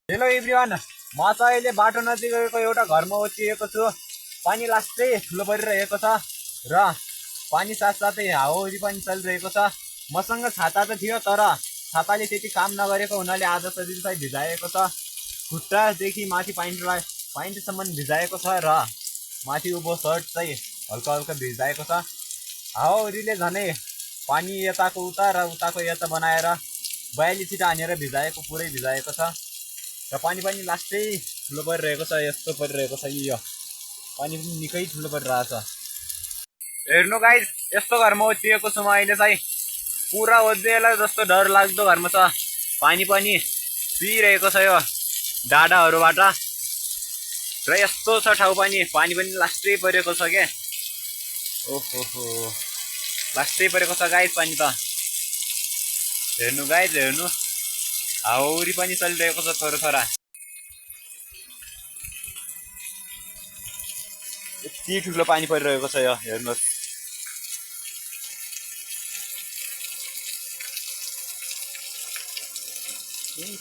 Hello everyone, म चाहिँ अहिले बाटो नजिकैको एउटा घरमा ओछिएको छु। पानी लास्टै ठुलो परिरहेको छ र पानी साथसाथै हावाहुरी पनि चलिरहेको छ। मसँग छाता त थियो, तर छाताले त्यति काम नगरेको हुनाले आज शरीर चाहिँ भिजाएको छ। खुट्टादेखि माथि पाइन्टसम्म भिजाएको छ र माथि उभो सर्ट चाहिँ हल्का हल्का भिजाएको छ। हावाहुरीले झनै पानी यताको उता र उताको यता बनाएर 42 छिटा हानेर भिजाएको, पुरै भिजाएको छ। र पानी पनि लास्टै ठुलो परिरहेको छ। यस्तो परिरहेको छ कि यो पानी पनि निकै ठुलो परिरहेछ। हेर्नु गाइस, यस्तो घरमा ओछिएको छु म अहिले चाहिँ। पुरा ओझेला जस्तो डर लाग्दो घरमा छ। पानी पनि पिइरहेको छ यो डाँडाहरूबाट र यस्तो छ ठाउँ पनि पनि लास्टै परेको छ के। ओहो, लास्टै परेको छ गाइस पानी त। हेर्नु गाइस, हेर्नु हावाहुरी पनि चलिरहेको छ थोरै थोरा। यति ठुलो पानी परिरहेको छ यो, हेर्नुहोस्।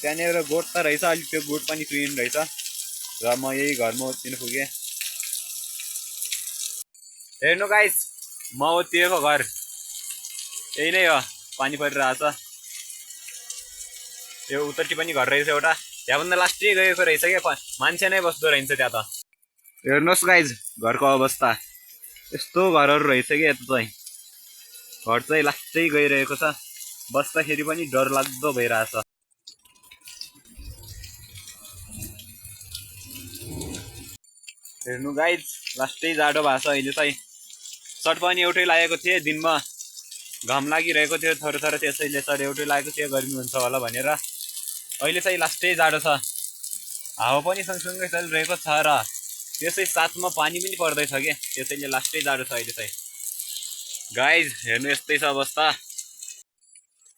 त्यहाँनिर गोठ त रहेछ, अलिक त्यो गोठ पनि चुहिनु रहेछ र म यही घरमा ओत्तिनु पुगेँ। हेर्नु गाइस, म ओत्तिएको घर यही नै हो। पानी परिरहेछ। यो उत्तरटी पनि घर रहेछ एउटा। त्यहाँभन्दा लास्टै गएको रहेछ क्या, मान्छे नै बस्दो रहेछ त्यहाँ त। हेर्नुहोस् गाइज, घरको अवस्था यस्तो घरहरू रहेछ कि यता चाहिँ। घर चाहिँ लास्टै गइरहेको छ। बस्दाखेरि पनि डर लाग्दो भइरहेछ। हेर्नु गाइज, लास्टै जाडो भएको छ अहिले चाहिँ। सर्ट पनि एउटै लागेको थिएँ, दिनमा घाम लागिरहेको थियो थोरै थोरै, त्यसैले सर्ट एउटै लागेको थियो, गर्मी हुन्छ होला भनेर। अहिले चाहिँ लास्टै जाडो छ। हावा पनि सँगसँगै चलिरहेको छ र त्यसै साथमा पानी पनि पर्दैछ के, त्यसैले लास्टै जाडो छ अहिले चाहिँ। गाइज हेर्नु, यस्तै छ अवस्था।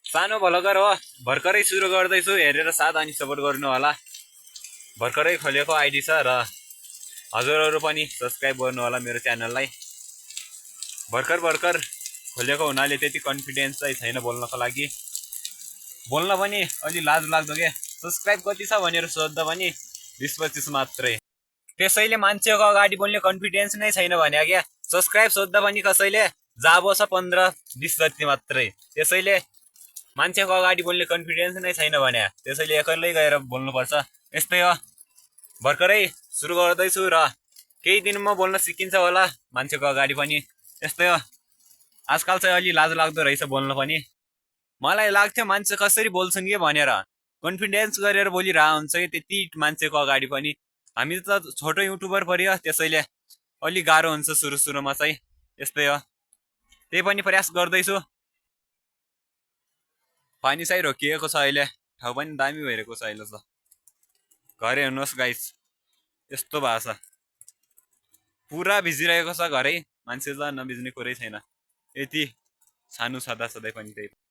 सानो भ्लगर हो, भर्खरै सुरु गर्दैछु, हेरेर साथ अनि सपोर्ट गर्नु होला। भर्खरै खोलेको आइडी छ र हजुरहरू पनि सब्सक्राइब गर्नु होला मेरो च्यानललाई। भर्खर खोलेको हुनाले त्यति कन्फिडेन्स चाहिँ छैन बोल्नको लागि। बोल्न पनि अलि लाज लाग्दो के। सब्सक्राइब कति छ भनेर सोध्दा पनि 20-25 मात्रै। त्यसैले मान्छेको अगाडि बोल्ने कन्फिडेन्स नै छैन भने क्या। सब्सक्राइब सोध्दा पनि कसैले जाबो छ 15-20 जति मात्रै। त्यसैले मान्छेको अगाडि बोल्ने कन्फिडेन्स नै छैन भने, त्यसैले एक्लै गएर बोल्नुपर्छ। यस्तै हो, भर्खरै सुरु गर्दैछु र केही दिनमा बोल्न सिकिन्छ होला मान्छेको अगाडि पनि। यस्तै हो, आजकल चाहिँ अलि लाज लाग्दो रहेछ बोल्न पनि। मलाई लाग्थ्यो मान्छे कसरी बोल्छन् कि भनेर, कन्फिडेन्स गरेर बोलिरहेको हुन्छ कि त्यति मान्छेको अगाडि पनि। हामी त छोटो युट्युबर पर्यो, त्यसैले अलि गाह्रो हुन्छ सुरुमा चाहिँ। यस्तै हो, त्यही पनि प्रयास गर्दैछु। पानी चाहिँ रोकिएको छ अहिले, ठाउँ पनि दामी भइरहेको छ अहिले त। घर हेर्नुहोस् गाइस, यस्तो भएको छ। पुरा भिजिरहेको छ घरै। मान्छे त नभिज्ने कुरै छैन, यति सानो छँदा पनि त्यही।